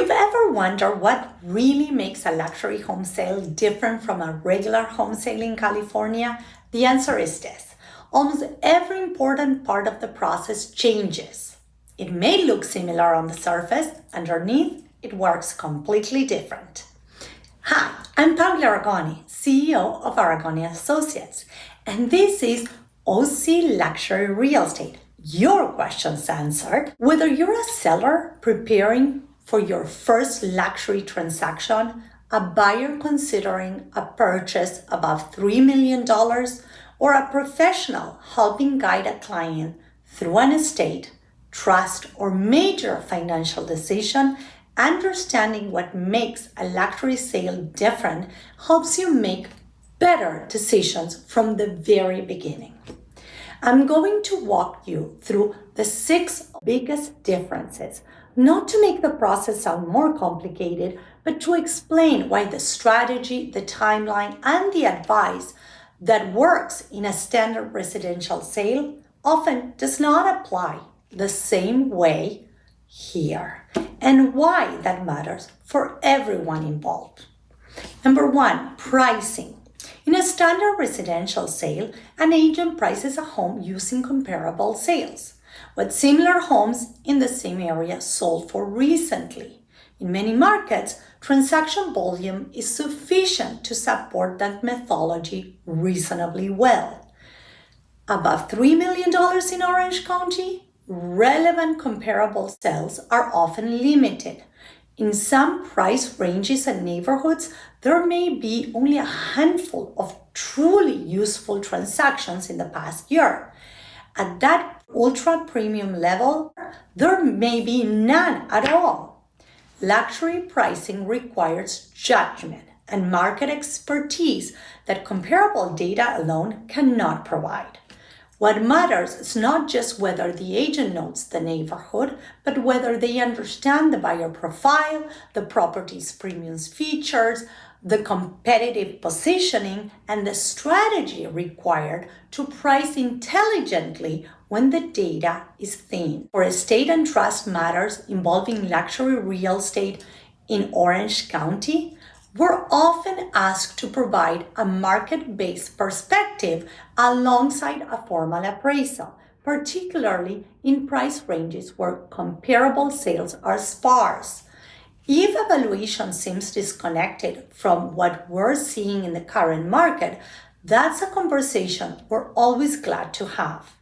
you've ever wondered what really makes a luxury home sale different from a regular home sale in California, the answer is this. Almost every important part of the process changes. It may look similar on the surface, underneath, it works completely different. Hi, I'm Paula Aragone, CEO of Aragone Associates, and this is OC Luxury Real Estate. Your questions answered. Whether you're a seller preparing for your first luxury transaction, a buyer considering a purchase above $3 million, or a professional helping guide a client through an estate, trust, or major financial decision, understanding what makes a luxury sale different helps you make better decisions from the very beginning. I'm going to walk you through the 6 biggest differences, not to make the process sound more complicated, but to explain why the strategy, the timeline, and the advice that works in a standard residential sale often does not apply the same way here, and why that matters for everyone involved. Number 1, pricing. In a standard residential sale, an agent prices a home using comparable sales, what similar homes in the same area sold for recently. In many markets, transaction volume is sufficient to support that methodology reasonably well. Above $3 million in Orange County, relevant comparable sales are often limited. In some price ranges and neighborhoods, there may be only a handful of truly useful transactions in the past year. At that ultra-premium level, there may be none at all. Luxury pricing requires judgment and market expertise that comparable data alone cannot provide. What matters is not just whether the agent knows the neighborhood, but whether they understand the buyer profile, the property's premium features, the competitive positioning, and the strategy required to price intelligently when the data is thin. For estate and trust matters involving luxury real estate in Orange County, we're often asked to provide a market-based perspective alongside a formal appraisal, particularly in price ranges where comparable sales are sparse. If evaluation seems disconnected from what we're seeing in the current market, that's a conversation we're always glad to have.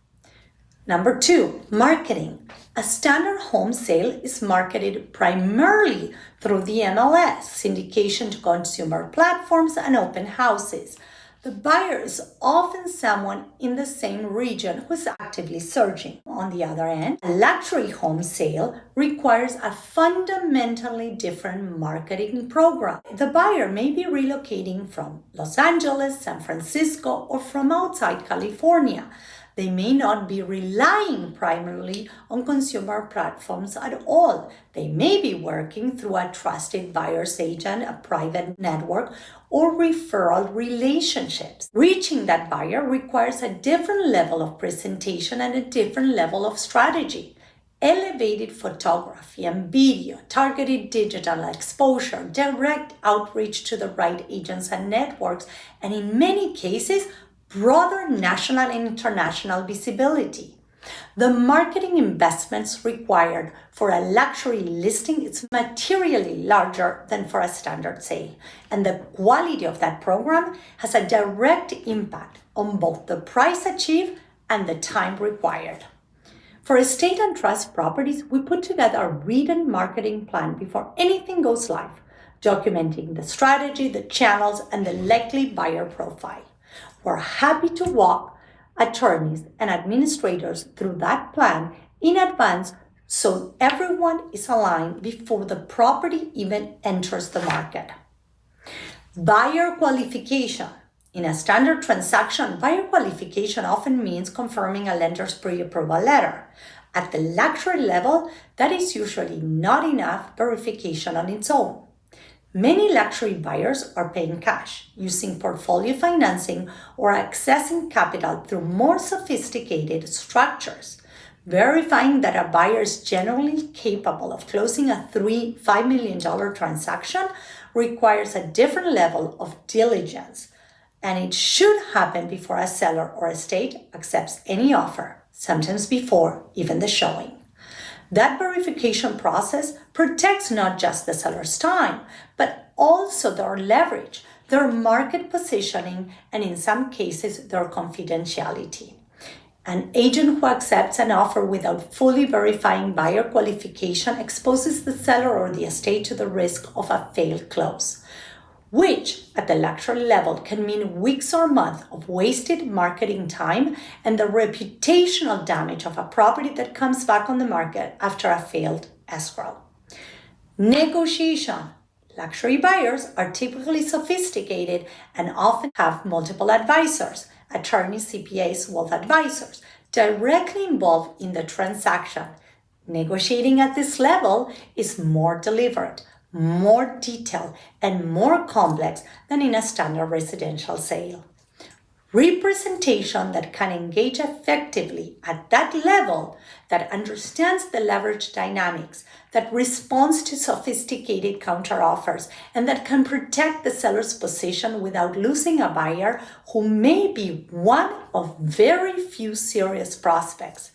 Number 2, marketing. A standard home sale is marketed primarily through the MLS, syndication to consumer platforms, and open houses. The buyer is often someone in the same region who's actively searching. On the other end, a luxury home sale requires a fundamentally different marketing program. The buyer may be relocating from Los Angeles, San Francisco, or from outside California. They may not be relying primarily on consumer platforms at all. They may be working through a trusted buyer's agent, a private network, or referral relationships. Reaching that buyer requires a different level of presentation and a different level of strategy. Elevated photography and video, targeted digital exposure, direct outreach to the right agents and networks, and in many cases, broader national and international visibility. The marketing investments required for a luxury listing is materially larger than for a standard sale, and the quality of that program has a direct impact on both the price achieved and the time required. For estate and trust properties, we put together a written marketing plan before anything goes live, documenting the strategy, the channels, and the likely buyer profile. We're happy to walk attorneys and administrators through that plan in advance so everyone is aligned before the property even enters the market. Buyer qualification. In a standard transaction, buyer qualification often means confirming a lender's pre-approval letter. At the luxury level, that is usually not enough verification on its own. Many luxury buyers are paying cash, using portfolio financing, or accessing capital through more sophisticated structures. Verifying that a buyer is genuinely capable of closing a $5 million transaction requires a different level of diligence, and it should happen before a seller or estate accepts any offer, sometimes before even the showing. That verification process protects not just the seller's time, but also their leverage, their market positioning, and in some cases, their confidentiality. An agent who accepts an offer without fully verifying buyer qualification exposes the seller or the estate to the risk of a failed close, which at the luxury level can mean weeks or months of wasted marketing time and the reputational damage of a property that comes back on the market after a failed escrow. Negotiation. Luxury buyers are typically sophisticated and often have multiple advisors, attorneys, CPAs, wealth advisors, directly involved in the transaction. Negotiating at this level is more deliberate, more detailed, and more complex than in a standard residential sale. Representation that can engage effectively at that level, that understands the leverage dynamics, that responds to sophisticated counteroffers, and that can protect the seller's position without losing a buyer who may be one of very few serious prospects,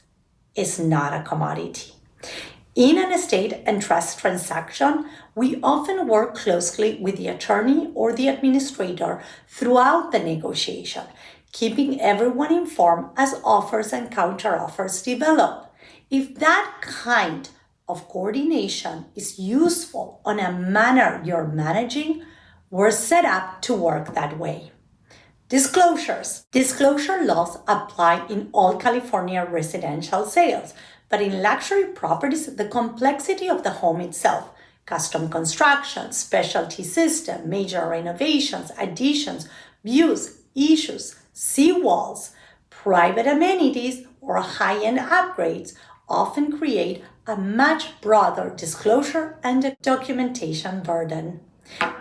is not a commodity. In an estate and trust transaction, we often work closely with the attorney or the administrator throughout the negotiation, keeping everyone informed as offers and counteroffers develop. If that kind of coordination is useful on a manner you're managing, we're set up to work that way. Disclosures. Disclosure laws apply in all California residential sales, but in luxury properties, the complexity of the home itself, custom construction, specialty system, major renovations, additions, views, issues, seawalls, private amenities, or high-end upgrades often create a much broader disclosure and documentation burden.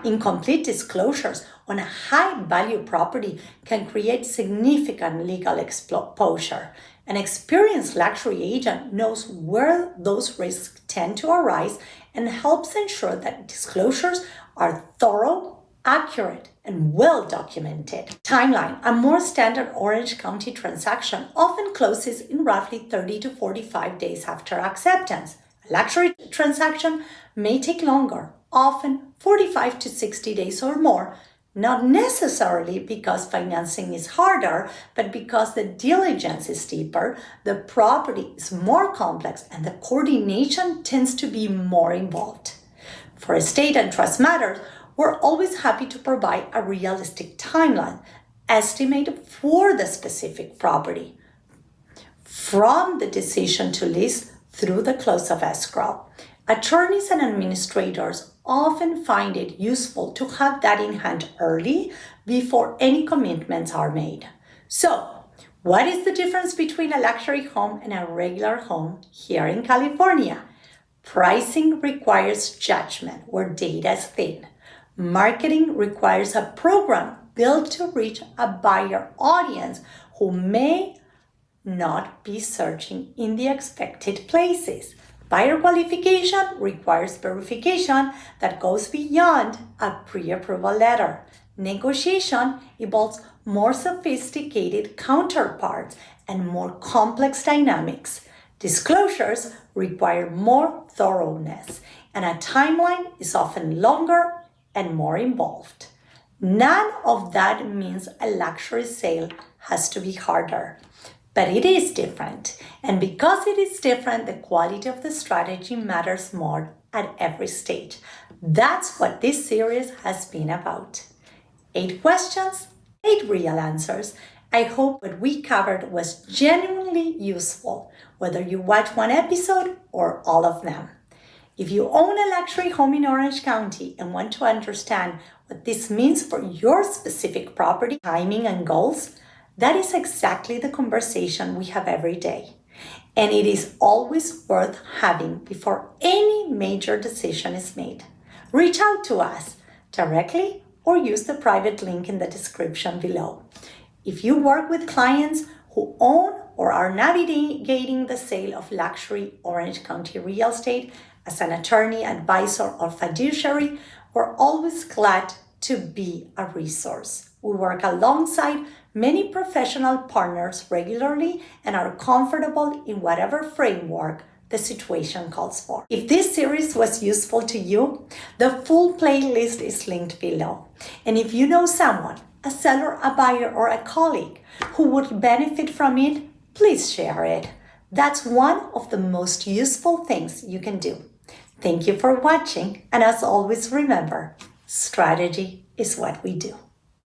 Incomplete disclosures on a high-value property can create significant legal exposure. An experienced luxury agent knows where those risks tend to arise and helps ensure that disclosures are thorough, accurate, and well documented. Timeline. A more standard Orange County transaction often closes in roughly 30 to 45 days after acceptance. A luxury transaction may take longer, often 45 to 60 days or more, not necessarily because financing is harder, but because the diligence is deeper, the property is more complex, and the coordination tends to be more involved. For estate and trust matters, we're always happy to provide a realistic timeline estimate for the specific property, from the decision to list through the close of escrow. Attorneys and administrators often find it useful to have that in hand early before any commitments are made. So, what is the difference between a luxury home and a regular home here in California? Pricing requires judgment where data is thin. Marketing requires a program built to reach a buyer audience who may not be searching in the expected places. Buyer qualification requires verification that goes beyond a pre-approval letter. Negotiation involves more sophisticated counterparts and more complex dynamics. Disclosures require more thoroughness, and a timeline is often longer and more involved. None of that means a luxury sale has to be harder. But it is different, and because it is different, the quality of the strategy matters more at every stage. That's what this series has been about. 8 questions, 8 real answers. I hope what we covered was genuinely useful, whether you watch one episode or all of them. If you own a luxury home in Orange County and want to understand what this means for your specific property, timing, and goals, that is exactly the conversation we have every day. And it is always worth having before any major decision is made. Reach out to us directly or use the private link in the description below. If you work with clients who own or are navigating the sale of luxury Orange County real estate as an attorney, advisor, or fiduciary, we're always glad to be a resource. We work alongside many professional partners regularly and are comfortable in whatever framework the situation calls for. If this series was useful to you, the full playlist is linked below. And if you know someone, a seller, a buyer, or a colleague who would benefit from it, please share it. That's one of the most useful things you can do. Thank you for watching, and as always, remember, strategy is what we do.